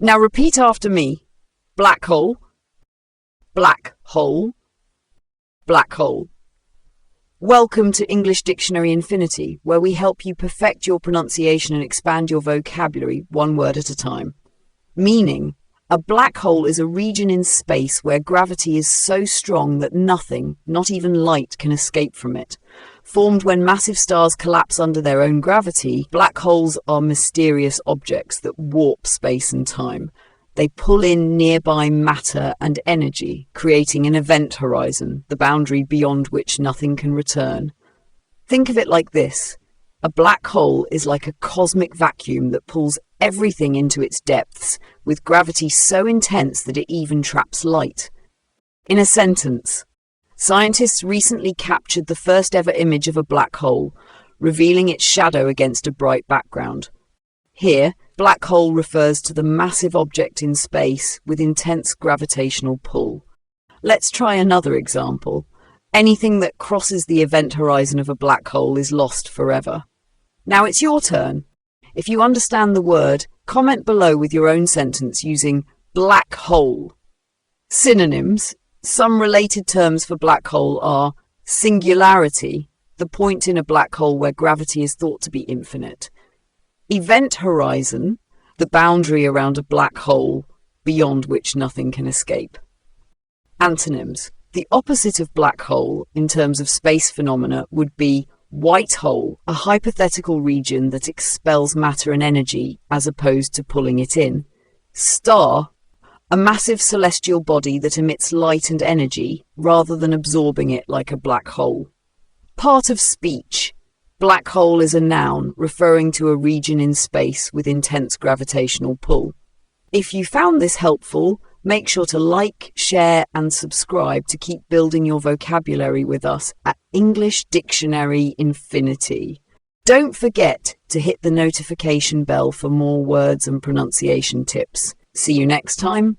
Now repeat after me. Black hole, black hole, black hole. Welcome to English Dictionary Infinity, where we help you perfect your pronunciation and expand your vocabulary one word at a time. Meaning, a black hole is a region in space where gravity is so strong that nothing, not even light, can escape from it. Formed when massive stars collapse under their own gravity, black holes are mysterious objects that warp space and time. They pull in nearby matter and energy, creating an event horizon, the boundary beyond which nothing can return. Think of it like this. A black hole is like a cosmic vacuum that pulls everything into its depths, with gravity so intense that it even traps light. In a sentence, scientists recently captured the first ever image of a black hole, revealing its shadow against a bright background. Here, black hole refers to the massive object in space with intense gravitational pull. Let's try another example. Anything that crosses the event horizon of a black hole is lost forever. Now it's your turn. If you understand the word, comment below with your own sentence using black hole. Synonyms. Some related terms for black hole are singularity, the point in a black hole where gravity is thought to be infinite. Event horizon, the boundary around a black hole beyond which nothing can escape. Antonyms. The opposite of black hole in terms of space phenomena would be white hole, a hypothetical region that expels matter and energy as opposed to pulling it in. Star, a massive celestial body that emits light and energy rather than absorbing it like a black hole. Part of speech. Black hole is a noun referring to a region in space with intense gravitational pull. If you found this helpful, make sure to like, share and subscribe to keep building your vocabulary with us at English Dictionary Infinity. Don't forget to hit the notification bell for more words and pronunciation tips. See you next time.